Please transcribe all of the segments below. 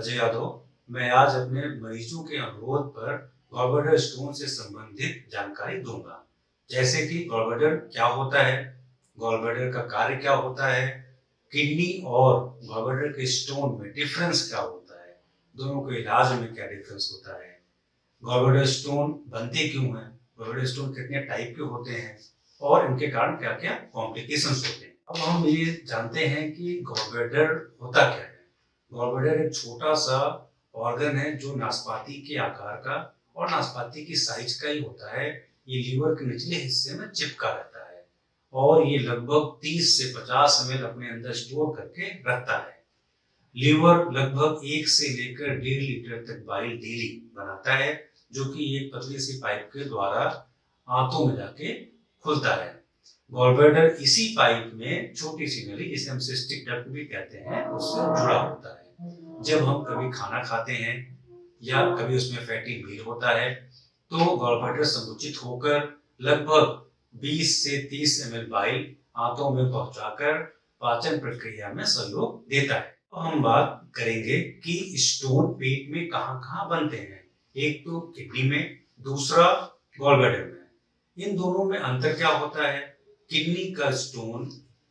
अजय यादव। मैं आज अपने मरीजों के अनुरोध पर गॉलब्लैडर स्टोन से संबंधित जानकारी दूंगा। जैसे कि गॉलब्लैडर क्या होता है, गॉलब्लैडर का कार्य क्या होता है, किडनी और गॉलब्लैडर के स्टोन में डिफरेंस क्या होता है, दोनों के इलाज में क्या डिफरेंस होता है, गॉलब्लैडर स्टोन बनते क्यों हैं, गॉलब्लैडर स्टोन कितने टाइप के होते हैं और इनके कारण क्या क्या कॉम्प्लिकेशंस होते हैं। अब हम ये जानते हैं कि गॉलब्लैडर होता क्या है। गॉलब्लैडर एक छोटा सा ऑर्गन है जो नाशपाती के आकार का और नाशपाती की साइज का ही होता है। ये लीवर के निचले हिस्से में चिपका रहता है और ये लगभग 30 से 50 ml अपने अंदर स्टोर करके रखता है। लीवर लगभग 1 से लेकर 1.5 लीटर तक बाइल डेली बनाता है, जो कि एक पतली सी पाइप के द्वारा आंतों में जाके खुलता है। गॉलब्लैडर इसी पाइप में छोटी सी नली, जिसे हम सिस्टिक डक्ट भी कहते हैं, उससे जुड़ा होता है। जब हम कभी खाना खाते हैं या कभी उसमें फैटी मील होता है तो गॉलब्लैडर संकुचित होकर लगभग 20 से 30 ml बाइल आंतों में पहुंचाकर पाचन प्रक्रिया में सहयोग देता है। अब हम बात करेंगे कि स्टोन पेट में कहां-कहां बनते हैं। एक तो किडनी में, दूसरा गॉलब्लैडर में। इन दोनों में अंतर क्या होता है? किडनी का स्टोन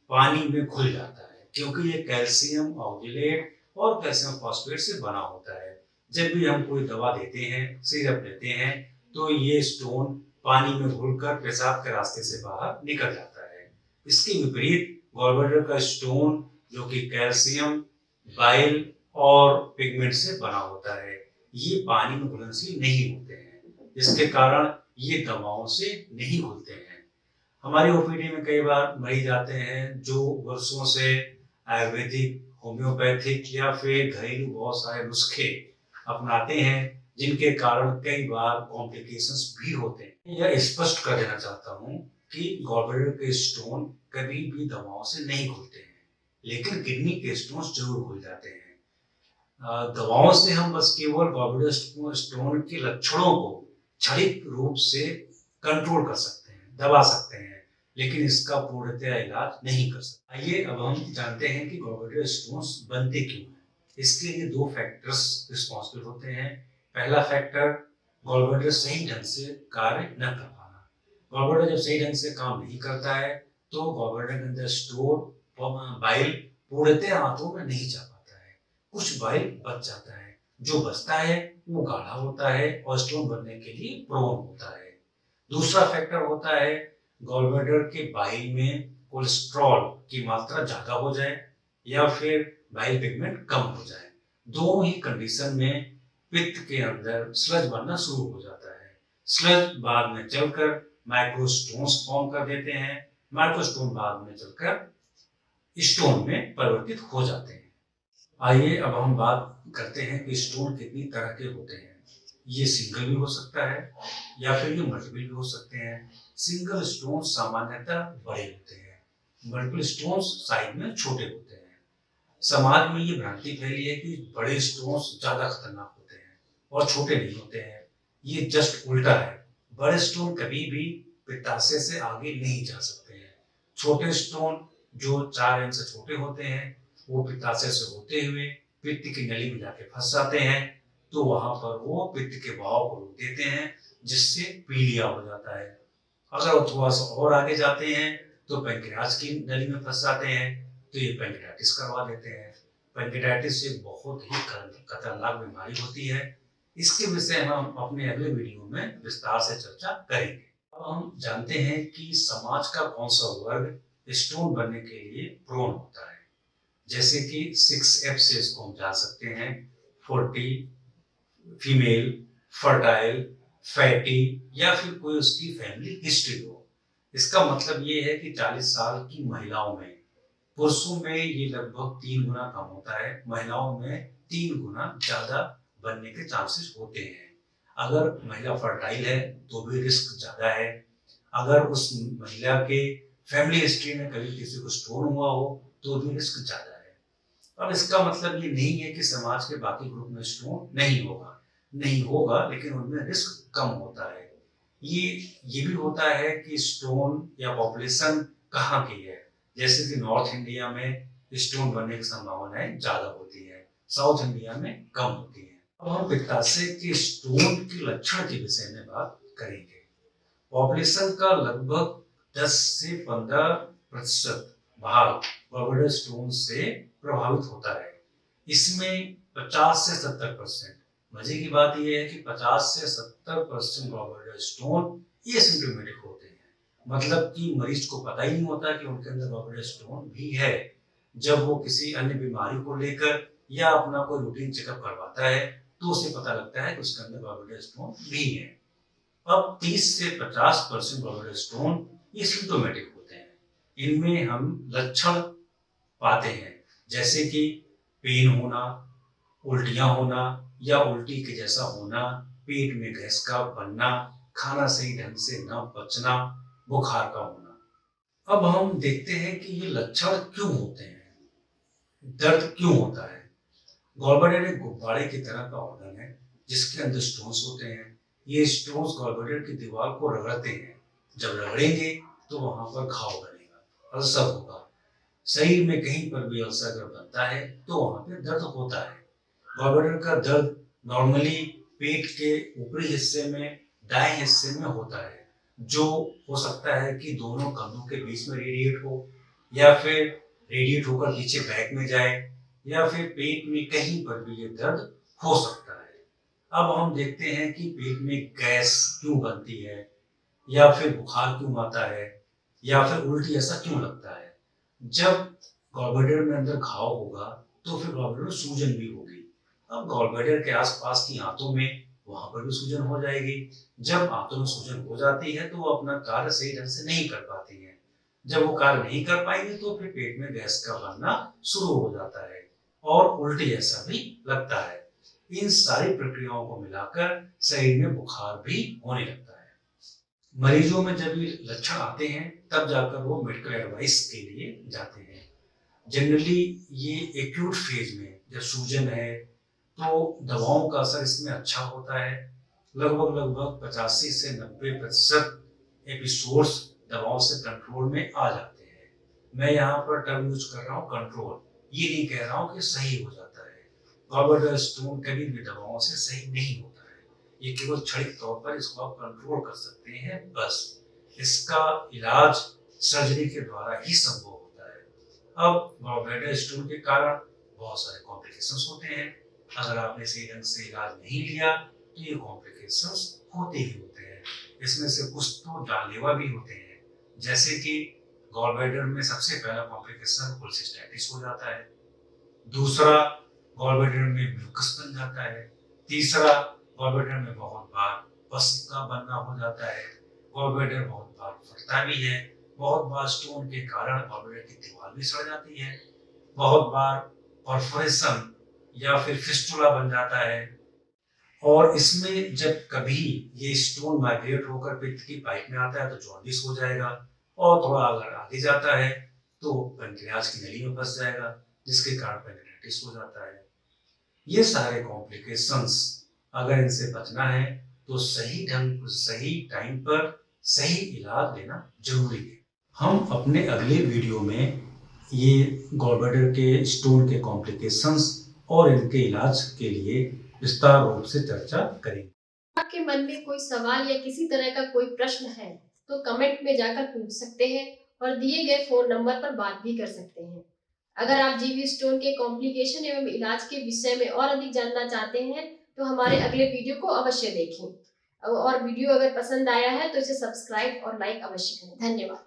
पानी में घुल जाता है क्योंकि ये कैल्शियम ऑक्जेलेट और कैल्शियम फॉस्फेट से बना होता है। जब भी हम कोई दवा देते हैं, सिरप देते हैं, तो ये स्टोन पानी में घुलकर पेशाब के रास्ते से बाहर निकल जाता है। इसके विपरीत गॉलब्लैडर का स्टोन, जो कि कैल्शियम, बाइल और पिगमेंट से बना होता है, ये पानी में घुलनशील नहीं होते हैं, जिसके कारण ये दवाओं से नहीं घुलते हैं। हमारी ओपीडी में कई बार मरीज आते हैं जो वर्षों से आयुर्वेदिक, होम्योपैथिक या फिर घरेलू बहुत सारे नुस्खे अपनाते हैं, जिनके कारण कई बार कॉम्प्लिकेशंस भी होते हैं। यह स्पष्ट कर देना चाहता हूँ कि गॉलब्लैडर के स्टोन कभी भी दवाओं से नहीं घुलते हैं, लेकिन किडनी के स्टोन जरूर घुल जाते हैं। दवाओं से हम बस केवल गॉलब्लैडर स्टोन के लक्षणों को क्षणिक रूप से कंट्रोल कर सकते हैं, दबा सकते हैं, लेकिन इसका पूर्णतः इलाज नहीं कर सकते। आइए अब हम जानते हैं कि गॉलब्लैडर स्टोन्स बनते क्यों हैं। इसके लिए दो फैक्टर्स रिस्पॉन्सिबल होते हैं। पहला फैक्टर, गॉलब्लैडर सही ढंग से कार्य न कर पाना। गॉलब्लैडर जब सही ढंग से काम नहीं करता है तो गॉलब्लैडर के अंदर स्टोर बाइल पूर्णतः आंतों में नहीं जा पाता है, कुछ बाइल बच जाता है। जो बचता है वो गाढ़ा होता है और स्टोन बनने के लिए प्रोन होता है। दूसरा फैक्टर होता है, गॉलब्लैडर के बाइल में कोलेस्ट्रॉल की मात्रा ज्यादा हो जाए या फिर बाइल पिगमेंट कम हो जाए। दोनों ही कंडीशन में पित्त के अंदर स्लज बनना शुरू हो जाता है। स्लज बाद में चलकर माइक्रोस्टोन्स फॉर्म कर देते हैं। माइक्रोस्टोन बाद में चलकर स्टोन में परिवर्तित हो जाते हैं। आइए अब हम बात करते हैं कि स्टोन कितनी तरह के होते हैं। ये सिंगल भी हो सकता है या फिर ये मल्टीपल भी हो सकते हैं। सिंगल स्टोन सामान्यतः बड़े होते हैं, मल्टीपल स्टोन साइज में छोटे होते हैं। समाज में ये भ्रांति फैली है कि बड़े स्टोन ज्यादा खतरनाक होते हैं और छोटे नहीं होते हैं। ये जस्ट उल्टा है। बड़े स्टोन कभी भी पित्ताशय से आगे नहीं जा सकते हैं। छोटे स्टोन जो 4 इंच से छोटे होते हैं वो पित्ताशय से होते हुए पित्त की नली में जाके फंस जाते हैं, तो वहां पर वो पित्त के बहाव को रोक देते हैं, जिससे पीलिया हो जाता है। अगर वो थोड़ा सा और आगे जाते हैं तो पैंक्रियाज की नली में फंस जाते हैं, तो ये पैंक्रियाटिस करवा देते हैं। पैंक्रियाटिस एक बहुत ही खतरनाक बीमारी होती है। इसके विषय हम अपने अगले वीडियो में विस्तार से चर्चा करेंगे। अब हम जानते हैं कि समाज का कौन सा वर्ग स्टोन बनने के लिए प्रोन होता है। जैसे कि 6F से इसको हम जान सकते हैं, 40, फीमेल, फर्टाइल, फैटी या फिर कोई उसकी फैमिली हिस्ट्री हो। इसका मतलब ये है कि 40 साल की महिलाओं में, पुरुषों में ये लगभग 3 गुना कम होता है, महिलाओं में 3 गुना ज्यादा बनने के चांसेस होते हैं। अगर महिला फर्टाइल है तो भी रिस्क ज्यादा है। अगर उस महिला के फैमिली हिस्ट्री में कभी किसी को स्टोन हुआ हो तो भी रिस्क ज्यादा है। अब इसका मतलब ये नहीं है कि समाज के बाकी ग्रुप में स्टोन नहीं होगा, नहीं होगा, लेकिन उनमें रिस्क कम होता है। ये भी होता है कि स्टोन या पॉपुलेशन कहाँ की है। जैसे कि नॉर्थ इंडिया में स्टोन बनने की संभावनाएं ज्यादा होती है, साउथ इंडिया में कम होती है। अब हम पित्ताशय के स्टोन के लक्षण के विषय में बात करेंगे। पॉपुलेशन का लगभग 10 से 15% भाग गॉलब्लैडर स्टोन से प्रभावित होता है। इसमें 50 से 70%, मजे की बात यह है कि 50 से 70% गॉलब्लैडर स्टोन एसिम्प्टोमेटिक होते हैं, मतलब कि मरीज को पता ही नहीं होता कि उनके अंदर गॉलब्लैडर स्टोन भी है। जब वो किसी अन्य बीमारी को लेकर या अपना कोई रूटीन चेकअप करवाता है तो उसे पता लगता है कि उसके अंदर गॉलब्लैडर स्टोन भी है। अब 30 से 50% गॉलब्लैडर स्टोन ये सिम्प्टोमेटिक होते हैं। इनमें हम लक्षण पाते हैं जैसे कि पेन होना, उल्टियां होना या उल्टी के जैसा होना, पेट में गैस का बनना, खाना सही ढंग से न पचना, बुखार का होना। अब हम देखते हैं कि ये लक्षण क्यों होते हैं, दर्द क्यों होता है। गॉलब्लैडर एक गुब्बारे की तरह का ऑर्गन है जिसके अंदर स्टोन्स होते हैं। ये स्टोन्स गॉलब्लैडर की दीवार को रगड़ते हैं। जब रगड़ेंगे तो वहां पर घाव बनेगा, अल्सर होगा। शरीर में कहीं पर भी अल्सर अगर बनता है तो वहां पे दर्द होता है। गॉलब्लैडर का दर्द नॉर्मली पेट के ऊपरी हिस्से में दाएं हिस्से में होता है, जो हो सकता है कि दोनों कंधों के बीच में रेडिएट हो या फिर रेडिएट होकर पीछे बैक में जाए या फिर पेट में कहीं पर भी ये दर्द हो सकता है। अब हम देखते हैं कि पेट में गैस क्यों बनती है या फिर बुखार क्यों आता है या फिर उल्टी ऐसा क्यों लगता है। जब गॉलब्लैडर में अंदर घाव होगा तो फिर गॉलब्लैडर में सूजन भी होगी। अब गॉलब्लैडर के आसपास की आंतों में वहां पर भी सूजन हो जाएगी। जब आंतों में सूजन हो जाती है तो वो अपना कार्य सही ढंग से नहीं कर पाती है। जब वो कार्य नहीं कर पाएंगे तो फिर पेट में गैस का बनना शुरू हो जाता है और उल्टी ऐसा भी लगता है। इन सारी प्रक्रियाओं को मिलाकर शरीर में बुखार भी होने लगता है। मरीजों में जब ये लक्षण आते हैं तब जाकर वो मेडिकल एडवाइस के लिए जाते हैं। जनरली ये एक्यूट फेज में जब सूजन है तो दवाओं का असर इसमें अच्छा होता है। लगभग 85 से 90% एपिसोड्स दवाओं से कंट्रोल में आ जाते हैं। मैं यहाँ पर टर्म यूज कर रहा हूँ कंट्रोल, ये नहीं कह रहा हूँ कि सही हो जाता है। गॉलब्लैडर स्टोन कभी भी दवाओं से सही नहीं होता है, ये केवल क्षणिक तौर पर इसको आप कंट्रोल कर सकते हैं बस। इसका इलाज सर्जरी के द्वारा ही संभव होता है। अब गॉलब्लैडर स्टोन के कारण बहुत सारे कॉम्प्लिकेशंस होते हैं। अगर आपने सही ढंग से इलाज नहीं लिया तो ये कॉम्प्लिकेशंस होते ही होते हैं। इसमें से कुछ तो जानलेवा भी होते हैं, जैसे कि गॉलब्लैडर में सबसे पहला कॉम्प्लिकेशन कोलेसिस्टाइटिस हो जाता है। दूसरा, गॉलब्लैडर में म्यूकस बन जाता है। तीसरा, गॉलब्लैडर में बहुत बार पस का बनना हो जाता है। गॉलब्लैडर बहुत बार फटता भी है। बहुत बार स्टोन के कारण गॉलब्लैडर की दीवार भी सड़ जाती है। बहुत बार परफोरेशन या फिर फिस्टुला बन जाता है। और इसमें जब कभी ये स्टोन माइग्रेट होकर पित्त की पाइप में आता है तो जॉन्डिस हो जाएगा, और थोड़ा अगर आगे जाता है तो पैंक्रियाज की नली में फंस जाएगा, जिसके कारण पेनिक्लेटिस हो जाता है। ये सारे कॉम्प्लिकेशंस अगर इनसे बचना है तो सही ढंग सही टाइम पर सही इलाज लेना जरूरी है। हम अपने अगले वीडियो में ये गॉलब्लैडर के स्टोन के कॉम्प्लिकेशंस और इनके इलाज के लिए विस्तार रूप से चर्चा करेंगे। आपके मन में कोई सवाल या किसी तरह का कोई प्रश्न है तो कमेंट में जाकर पूछ सकते हैं और दिए गए फोन नंबर पर बात भी कर सकते हैं। अगर आप जीवी स्टोन के कॉम्प्लिकेशन एवं इलाज के विषय में और अधिक जानना चाहते हैं तो हमारे अगले वीडियो को अवश्य देखें। और वीडियो अगर पसंद आया है तो इसे सब्सक्राइब और लाइक अवश्य करें। धन्यवाद।